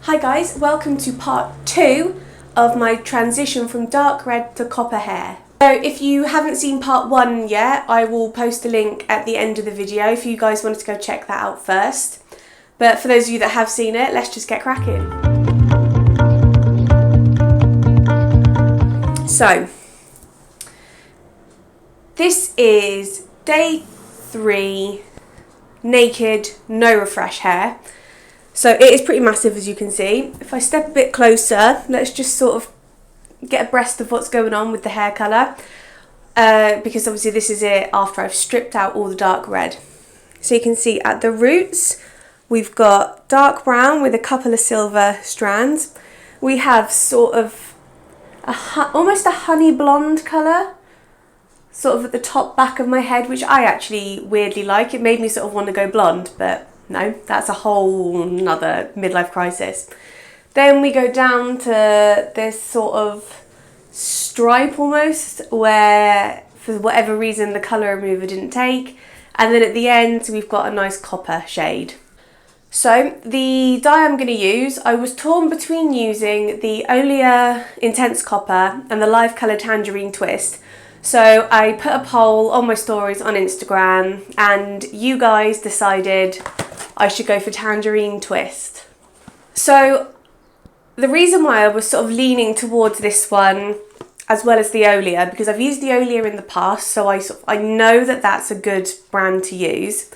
Hi guys, welcome to part 2 of my transition from dark red to copper hair. So if you haven't seen part 1 yet, I will post a link at the end of the video if you guys wanted to go check that out first. But for those of you that have seen it, let's just get cracking. So, this is day 3, naked, no refresh hair. So it is pretty massive, as you can see. If I step a bit closer, let's just sort of get abreast of what's going on with the hair colour. Because obviously this is it after I've stripped out all the dark red. So you can see at the roots, we've got dark brown with a couple of silver strands. We have sort of almost a honey blonde colour, sort of at the top back of my head, which I actually weirdly like. It made me sort of want to go blonde, but no, that's a whole nother midlife crisis. Then we go down to this sort of stripe almost, where for whatever reason the colour remover didn't take. And then at the end we've got a nice copper shade. So the dye I'm going to use, I was torn between using the Olea Intense Copper and the Live Colour Tangerine Twist. So I put a poll on my stories on Instagram and you guys decided I should go for Tangerine Twist. So the reason why I was sort of leaning towards this one as well as the Olea, because I've used the Olea in the past, so I know that that's a good brand to use.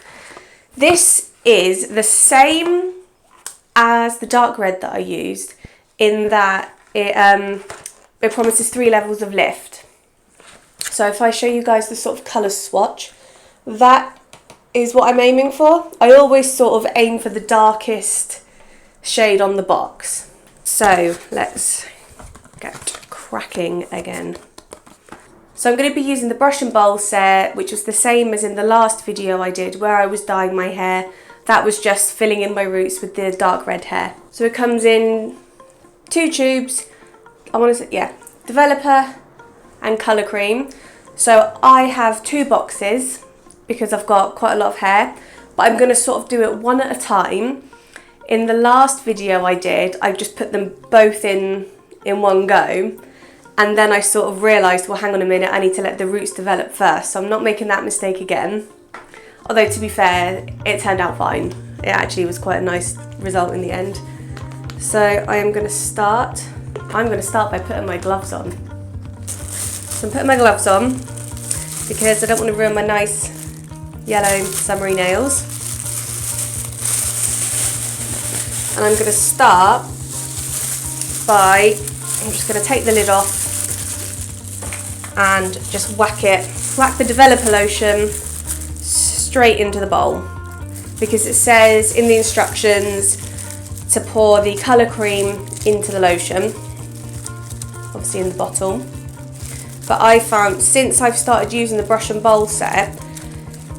This is the same as the dark red that I used, in that it promises 3 levels of lift. So if I show you guys the sort of colour swatch, that is what I'm aiming for. I always sort of aim for the darkest shade on the box. So let's get cracking again. So I'm going to be using the brush and bowl set, which was the same as in the last video I did where I was dyeing my hair. That was just filling in my roots with the dark red hair. So it comes in 2 tubes, I want to say, yeah, developer and colour cream. So I have 2 boxes because I've got quite a lot of hair, but I'm going to sort of do it one at a time. In the last video I did, I just put them both in one go, and then I sort of realised, well, hang on a minute, I need to let the roots develop first, so I'm not making that mistake again. Although to be fair, it turned out fine. It actually was quite a nice result in the end. So I'm going to start by putting my gloves on. So I'm putting my gloves on because I don't want to ruin my nice yellow summery nails. And I'm going to start by, I'm just going to take the lid off and just whack the developer lotion straight into the bowl, because it says in the instructions to pour the colour cream into the lotion, obviously in the bottle. But I found since I've started using the brush and bowl set,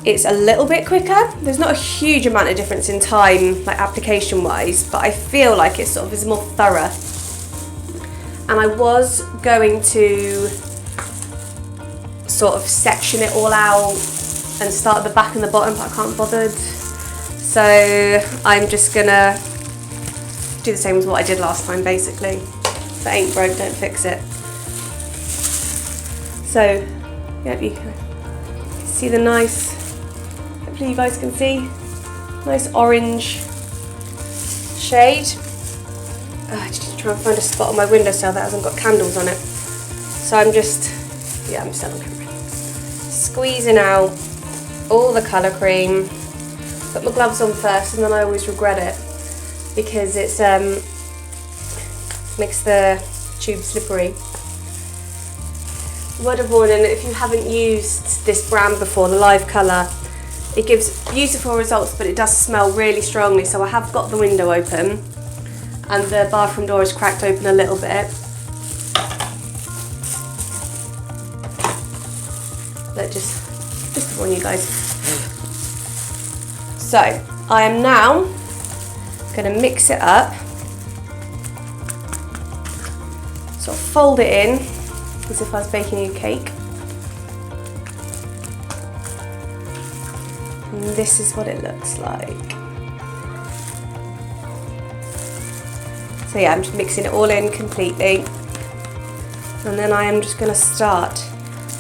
it's a little bit quicker. There's not a huge amount of difference in time, like application wise, but I feel like it sort of is more thorough. And I was going to sort of section it all out and start at the back and the bottom, but I can't be bothered. So I'm just gonna do the same as what I did last time, basically. If it ain't broke, don't fix it. So, yeah, you can see the nice, hopefully you guys can see, nice orange shade. I just need to try and find a spot on my windowsill that hasn't got candles on it. So I'm still on camera. Squeezing out all the colour cream. Put my gloves on first, and then I always regret it because it's makes the tube slippery. Word of warning, if you haven't used this brand before, the Live Colour, it gives beautiful results, but it does smell really strongly. So I have got the window open and the bathroom door is cracked open a little bit. But just to warn you guys. So I am now going to mix it up, sort of fold it in as if I was baking a cake. And this is what it looks like. So yeah, I'm just mixing it all in completely. And then I am just going to start.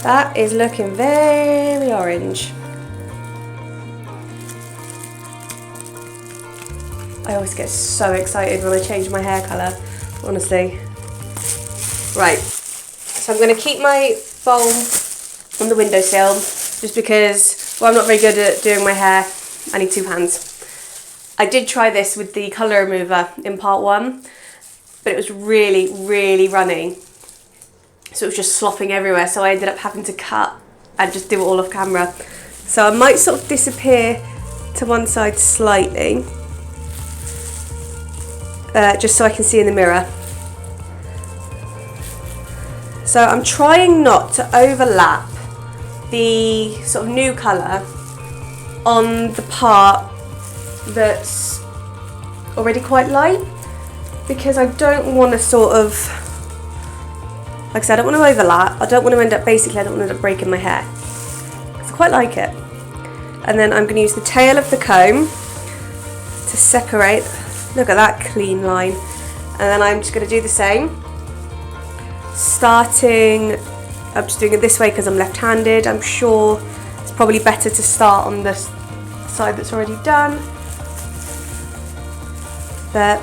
That is looking very orange. I always get so excited when I change my hair colour, honestly. Right, so I'm going to keep my bowl on the windowsill just because, well, I'm not very good at doing my hair. I need 2 hands. I did try this with the colour remover in part 1, but it was really, really runny. So it was just slopping everywhere, so I ended up having to cut and just do it all off camera. So I might sort of disappear to one side slightly, just so I can see in the mirror. So I'm trying not to overlap the sort of new colour on the part that's already quite light, because I don't want to sort of, like I said, I don't want to overlap. I don't want to end up, basically I don't want to end up breaking my hair. I quite like it. And then I'm going to use the tail of the comb to separate. Look at that clean line. And then I'm just going to do the same. Starting, I'm just doing it this way because I'm left-handed. I'm sure it's probably better to start on the side that's already done. But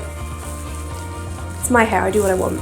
it's my hair, I do what I want.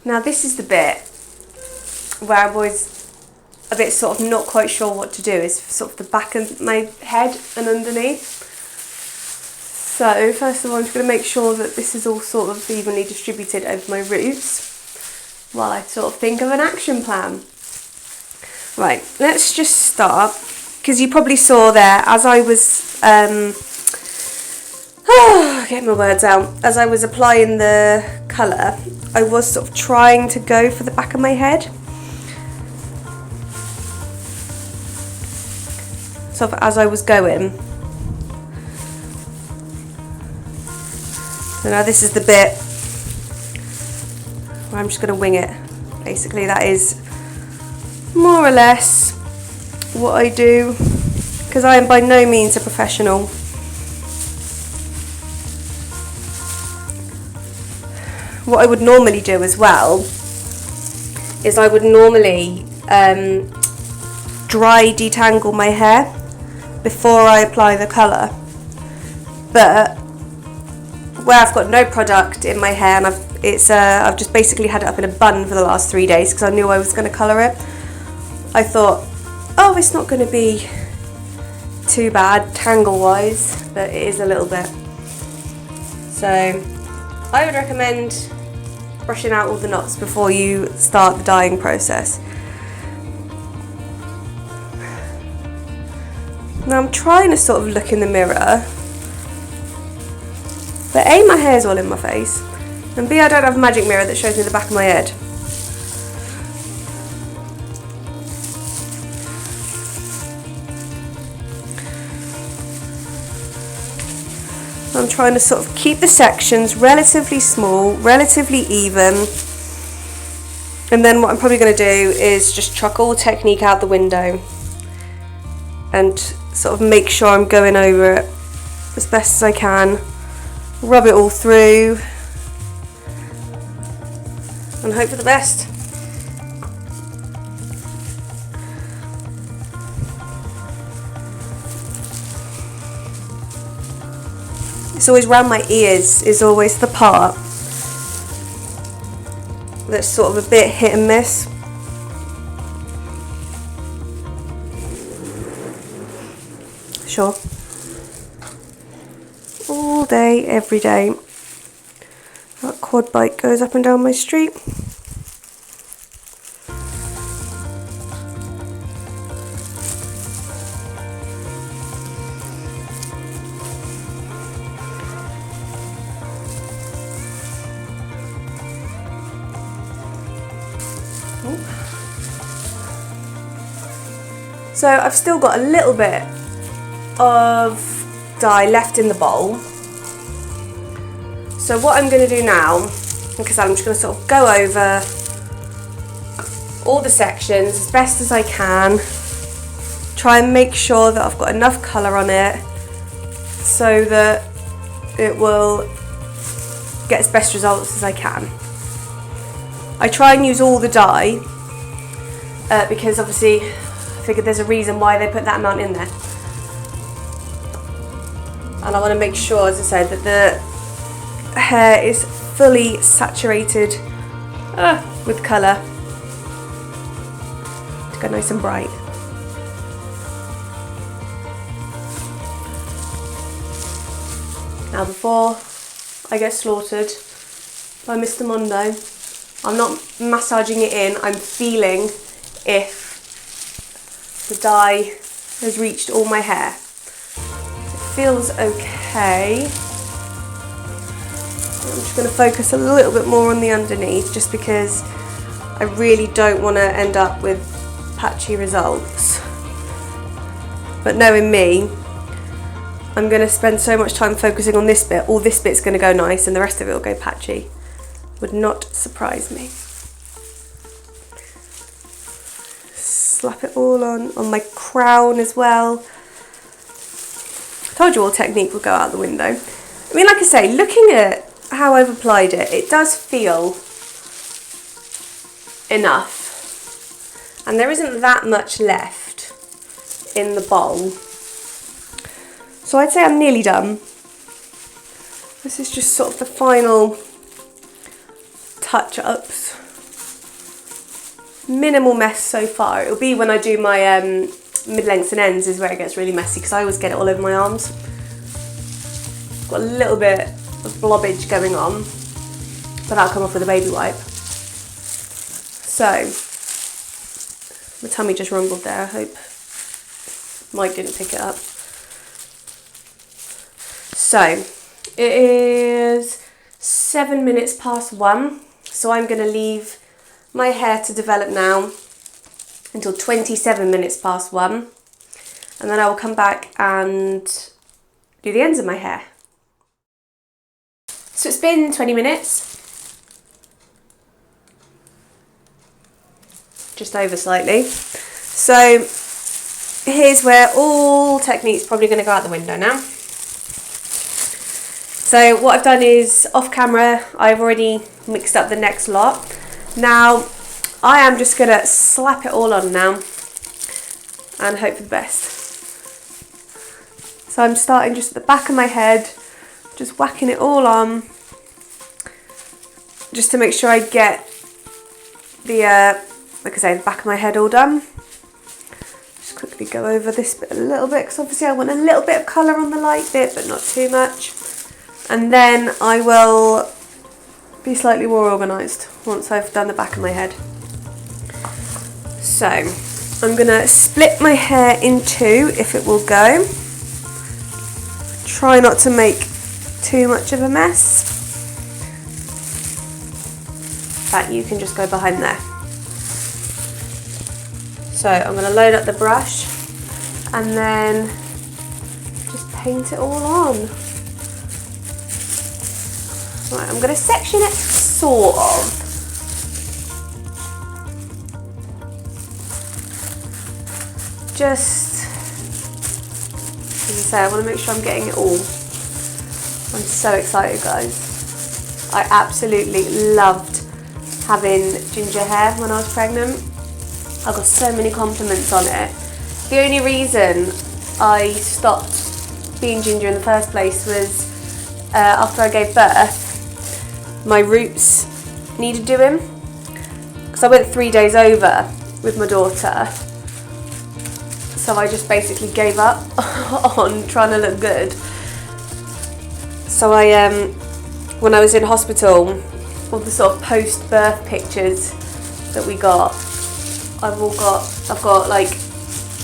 Now this is the bit where I'm always a bit sort of not quite sure what to do, is sort of the back of my head and underneath. So first of all, I'm just going to make sure that this is all sort of evenly distributed over my roots while I sort of think of an action plan. Right, let's just start, because you probably saw there as I was get my words out, as I was applying the colour, I was sort of trying to go for the back of my head. Sort of as I was going. So now this is the bit where I'm just going to wing it. Basically that is more or less what I do, because I am by no means a professional. What I would normally do as well is I would normally dry detangle my hair before I apply the colour, but where I've got no product in my hair and I've just basically had it up in a bun for the last 3 days because I knew I was going to colour it, I thought, oh, it's not going to be too bad tangle wise, but it is a little bit. So I would recommend brushing out all the knots before you start the dyeing process. Now I'm trying to sort of look in the mirror, but A, my hair's all in my face, and B, I don't have a magic mirror that shows me the back of my head. I'm trying to sort of keep the sections relatively small, relatively even, and then what I'm probably going to do is just chuck all technique out the window and sort of make sure I'm going over it as best as I can, rub it all through and hope for the best. It's always round my ears is always the part that's sort of a bit hit and miss. Sure. All day, every day. That quad bike goes up and down my street. So I've still got a little bit of dye left in the bowl. So what I'm going to do now, because I'm just going to sort of go over all the sections as best as I can, try and make sure that I've got enough colour on it so that it will get as best results as I can. I try and use all the dye because obviously I figured there's a reason why they put that amount in there. And I want to make sure, as I said, that the hair is fully saturated with colour to go nice and bright. Now before I get slaughtered by Mr. Mondo, I'm not massaging it in, I'm feeling if the dye has reached all my hair. It feels okay. I'm just going to focus a little bit more on the underneath just because I really don't want to end up with patchy results. But knowing me, I'm going to spend so much time focusing on this bit, all this bit's going to go nice and the rest of it will go patchy. Would not surprise me. Slap it all on my crown as well. Told you all technique would go out the window. I mean, like I say, looking at how I've applied it, it does feel enough. And there isn't that much left in the bowl. So I'd say I'm nearly done. This is just sort of the final touch-ups. Minimal mess so far. It'll be when I do my mid-lengths and ends is where it gets really messy because I always get it all over my arms. Got a little bit of blobbage going on, but that'll come off with a baby wipe. So, my tummy just rumbled there, I hope Mike didn't pick it up. So, it is 7 minutes past 1, so I'm going to leave my hair to develop now until 27 minutes past 1, and then I will come back and do the ends of my hair. So it's been 20 minutes, just over slightly. So here's where all technique's probably going to go out the window now. So what I've done is, off camera, I've already mixed up the next lot. Now, I am just going to slap it all on now and hope for the best. So I'm starting just at the back of my head, just whacking it all on, just to make sure I get the, like I say, the back of my head all done. Just quickly go over this bit a little bit, because obviously I want a little bit of colour on the light bit, but not too much. And then I will be slightly more organised once I've done the back of my head. So I'm going to split my hair in two if it will go. Try not to make too much of a mess. That you can just go behind there. So I'm going to load up the brush and then just paint it all on. Right, I'm going to section it sort of. Just, as I say, I want to make sure I'm getting it all. I'm so excited, guys. I absolutely loved having ginger hair when I was pregnant. I got so many compliments on it. The only reason I stopped being ginger in the first place was after I gave birth, my roots needed doing. Because I went 3 days over with my daughter. So I just basically gave up on trying to look good. So I, when I was in hospital, all the sort of post-birth pictures that we got, I've got like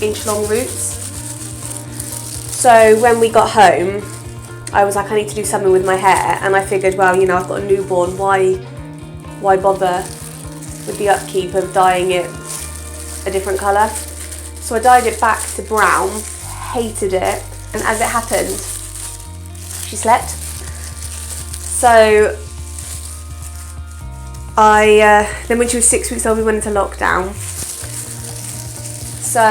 inch-long roots. So when we got home, I was like, I need to do something with my hair, and I figured, well, you know, I've got a newborn, why bother with the upkeep of dyeing it a different colour. So I dyed it back to brown, hated it, and as it happened, she slept. So then when she was 6 weeks old, we went into lockdown. So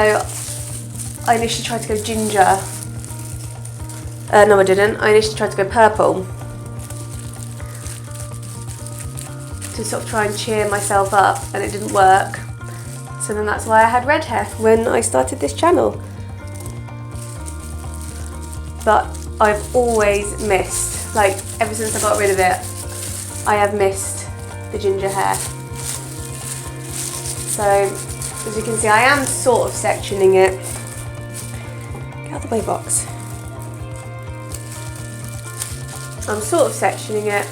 I initially tried to go ginger. No, I didn't. I initially tried to go purple to sort of try and cheer myself up, and it didn't work. So then that's why I had red hair when I started this channel. But I've always missed, like ever since I got rid of it, I have missed the ginger hair. So as you can see, I am sort of sectioning it. Get out of the way, box. I'm sort of sectioning it,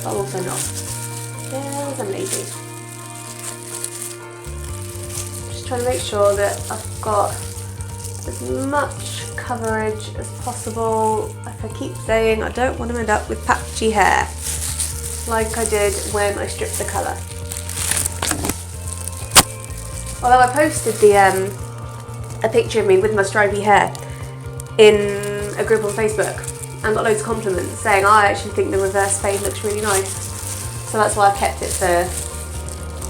but also not. Yes, I'm lazy. Just trying to make sure that I've got as much coverage as possible. Like I keep saying, I don't want to end up with patchy hair, like I did when I stripped the colour. Although I posted a picture of me with my stripy hair in a group on Facebook, and got loads of compliments saying, I actually think the reverse fade looks really nice. So that's why I've kept it for, I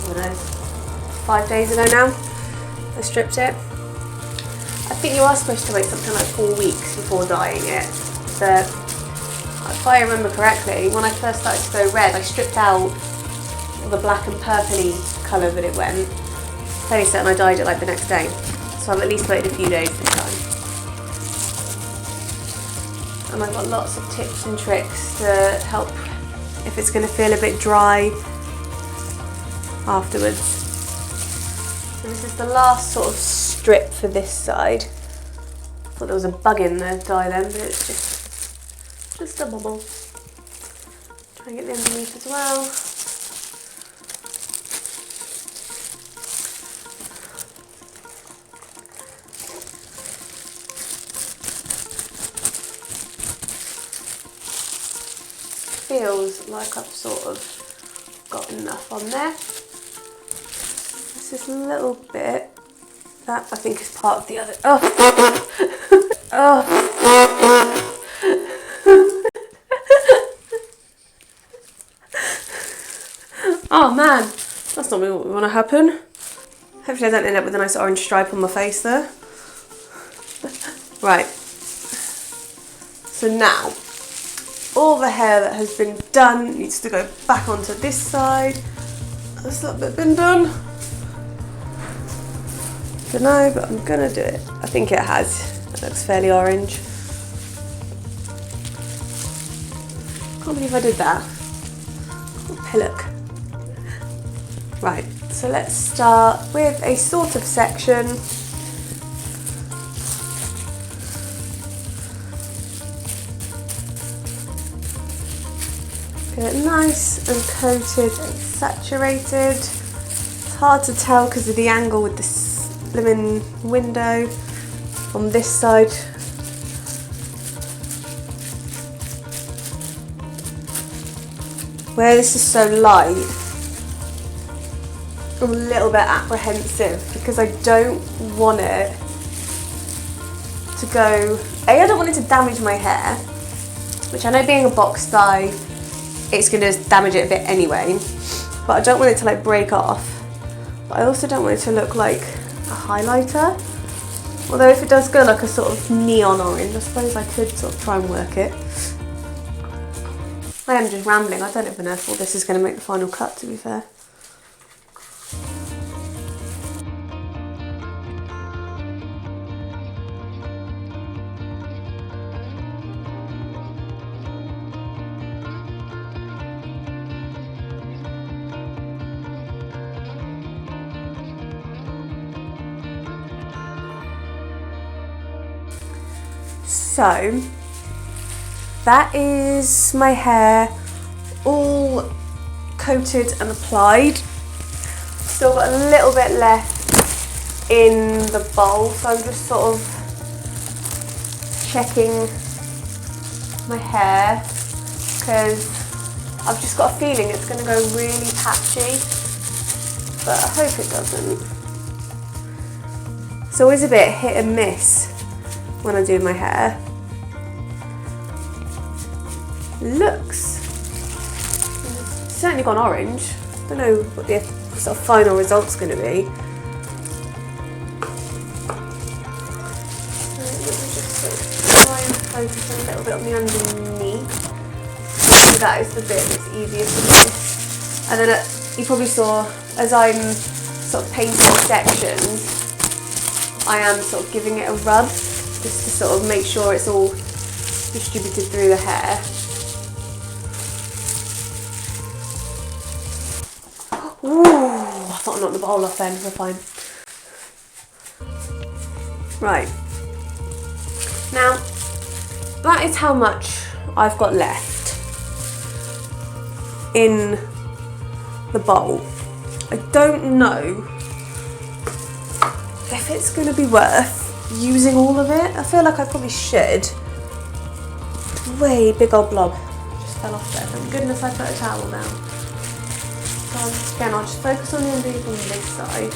don't know, 5 days ago now. I stripped it. I think you are supposed to wait something like 4 weeks before dyeing it. But if I remember correctly, when I first started to go red, I stripped out the black and purpley colour that it went. Fairly certain I dyed it like the next day. So I've at least waited a few days this time. And I've got lots of tips and tricks to help if it's going to feel a bit dry afterwards. So this is the last sort of strip for this side. I thought there was a bug in the dye then, but it's just a bubble. Try and get the underneath as well. Feels like I've sort of got enough on there. There's this little bit that I think is part of the other. Oh, oh. Oh man, that's not what we want to happen. Hopefully I don't end up with a nice orange stripe on my face there. Right. So now, all the hair that has been done needs to go back onto this side. Has that bit been done? Don't know, but I'm gonna do it. I think it has. It looks fairly orange. Can't believe I did that. What a pillock. Right, so let's start with a sort of section. Get it nice and coated and saturated. It's hard to tell because of the angle with the slimming window on this side. Where this is so light, I'm a little bit apprehensive because I don't want it to go, I don't want it to damage my hair, which I know being a box dye, it's going to damage it a bit anyway, but I don't want it to like break off. But I also don't want it to look like a highlighter. Although if it does go like a sort of neon orange, I suppose I could sort of try and work it. I am just rambling, I don't even know if all this is going to make the final cut, to be fair. So, that is my hair all coated and applied. Still got a little bit left in the bowl, so I'm just sort of checking my hair because I've just got a feeling it's going to go really patchy, but I hope it doesn't. It's always a bit hit and miss when I do my hair. Looks, it's certainly gone orange. I don't know what the sort of final result's going to be. Let me just sort of try and focus a little bit on the underneath. So that is the bit that's easiest to miss. And then you probably saw, as I'm sort of painting sections, I am sort of giving it a rub, just to sort of make sure it's all distributed through the hair. Ooh, I thought I knocked the bowl off then, we're fine. Right, now that is how much I've got left in the bowl. I don't know if it's going to be worth using all of it. I feel like I probably should. Way big old blob just fell off there. Thank goodness I put a towel down. So again, I'll just focus on the underneath on this side.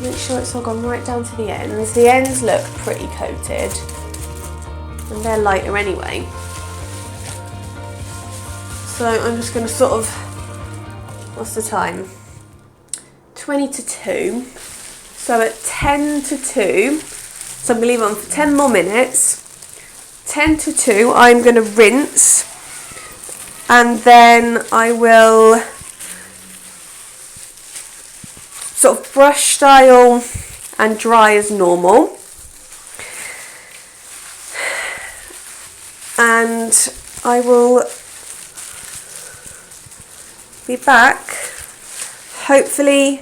Make sure it's all gone right down to the ends. The ends look pretty coated, and they're lighter anyway. So I'm just going to sort of, what's the time? 20 to 2. So at 10 to 2, so I'm going to leave it on for 10 more minutes. 10 to 2, I'm going to rinse, and then I will sort of brush style and dry as normal. And I will be back, hopefully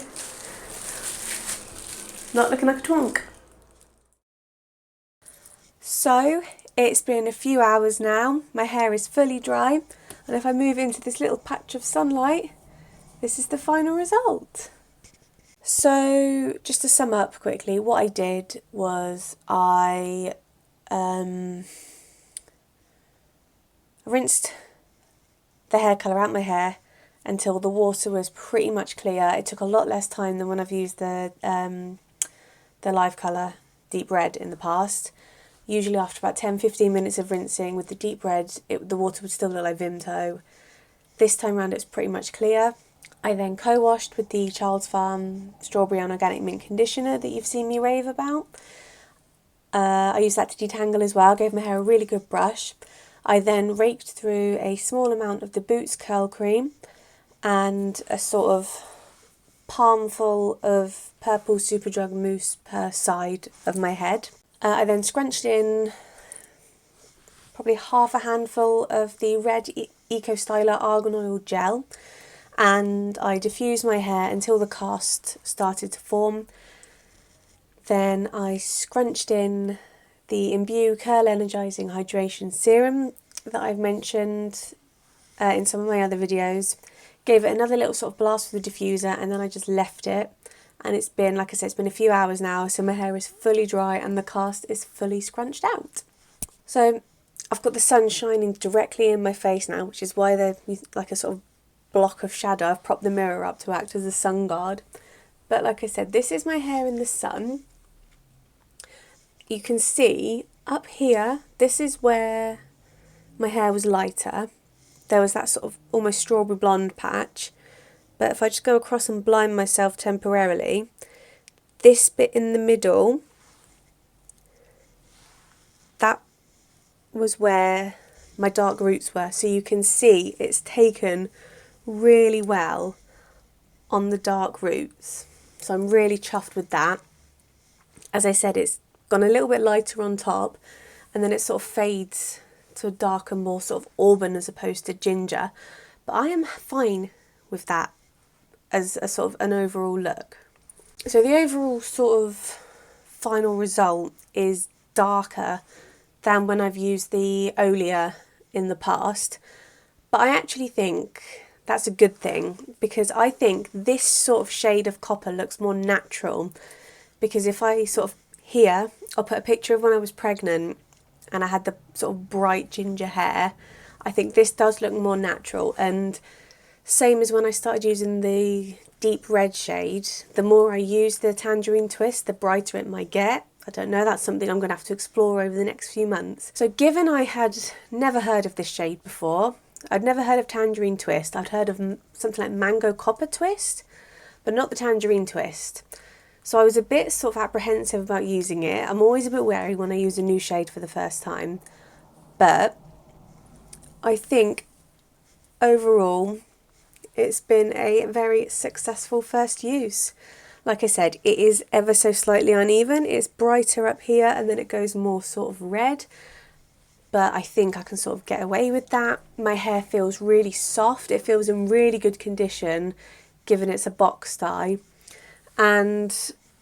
not looking like a twonk. So it's been a few hours now, my hair is fully dry, and if I move into this little patch of sunlight, this is the final result. So just to sum up quickly, what I did was I rinsed the hair colour out my hair until the water was pretty much clear. It took a lot less time than when I've used the live colour deep red in the past. Usually after about 10-15 minutes of rinsing with the deep red, the water would still look like Vimto. This time round it's pretty much clear. I then co-washed with the Child's Farm Strawberry and Organic Mint Conditioner that you've seen me rave about. I used that to detangle as well, gave my hair a really good brush. I then raked through a small amount of the Boots Curl Cream and a sort of palmful of purple Superdrug mousse per side of my head. I then scrunched in probably half a handful of the red Eco Styler Argan Oil Gel, and I diffused my hair until the cast started to form. Then I scrunched in the Imbue Curl Energising Hydration Serum that I've mentioned in some of my other videos. Gave it another little sort of blast with the diffuser, and then I just left it. And it's been, like I said, it's been a few hours now, so my hair is fully dry and the cast is fully scrunched out. So I've got the sun shining directly in my face now, which is why there's like a sort of block of shadow. I've propped the mirror up to act as a sun guard. But like I said, this is my hair in the sun. You can see up here, this is where my hair was lighter. There was that sort of almost strawberry blonde patch. But if I just go across and blind myself temporarily, this bit in the middle, that was where my dark roots were. So you can see it's taken really well on the dark roots. So I'm really chuffed with that. As I said, it's gone a little bit lighter on top, and then it sort of fades to a darker, more sort of auburn as opposed to ginger. But I am fine with that as a sort of an overall look. So the overall sort of final result is darker than when I've used the Olia in the past, but I actually think that's a good thing, because I think this sort of shade of copper looks more natural. Because if I sort of, I'll put a picture of when I was pregnant and I had the sort of bright ginger hair. I think this does look more natural, and same as when I started using the deep red shade, the more I use the Tangerine Twist, the brighter it might get. I don't know, that's something I'm going to have to explore over the next few months. So given I had never heard of this shade before, I'd never heard of Tangerine Twist, I'd heard of something like Mango Copper Twist, but not the Tangerine Twist. So I was a bit sort of apprehensive about using it. I'm always a bit wary when I use a new shade for the first time, but I think overall it's been a very successful first use. Like I said, it is ever so slightly uneven. It's brighter up here and then it goes more sort of red, but I think I can sort of get away with that. My hair feels really soft. It feels in really good condition given it's a box dye. And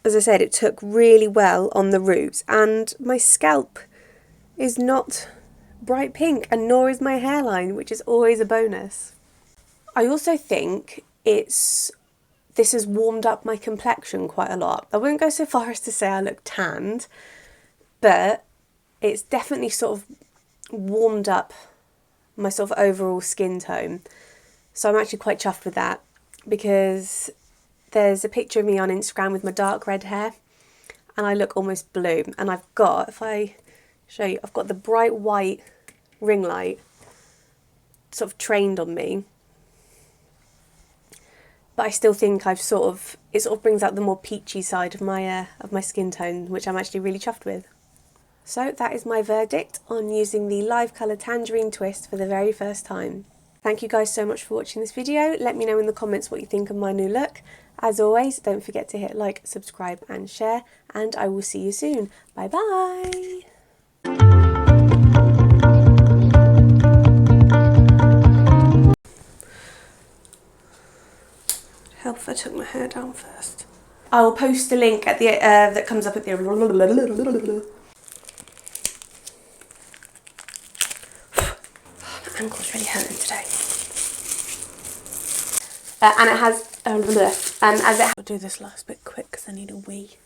as I said, it took really well on the roots, and my scalp is not bright pink, and nor is my hairline, which is always a bonus. I also think this has warmed up my complexion quite a lot. I wouldn't go so far as to say I look tanned, but it's definitely sort of warmed up my sort of overall skin tone. So I'm actually quite chuffed with that, because there's a picture of me on Instagram with my dark red hair and I look almost blue, and I've got, if I show you, I've got the bright white ring light sort of trained on me, but I still think it sort of brings out the more peachy side of my skin tone, which I'm actually really chuffed with. So that is my verdict on using the Live Colour Tangerine Twist for the very first time. Thank you guys so much for watching this video. Let me know in the comments what you think of my new look. As always, don't forget to hit like, subscribe and share, and I will see you soon. Bye bye! Help if I took my hair down first. I will post a link at the that comes up at the my ankle's really hurting today. And it has as it. I'll do this last bit quick because I need a wee.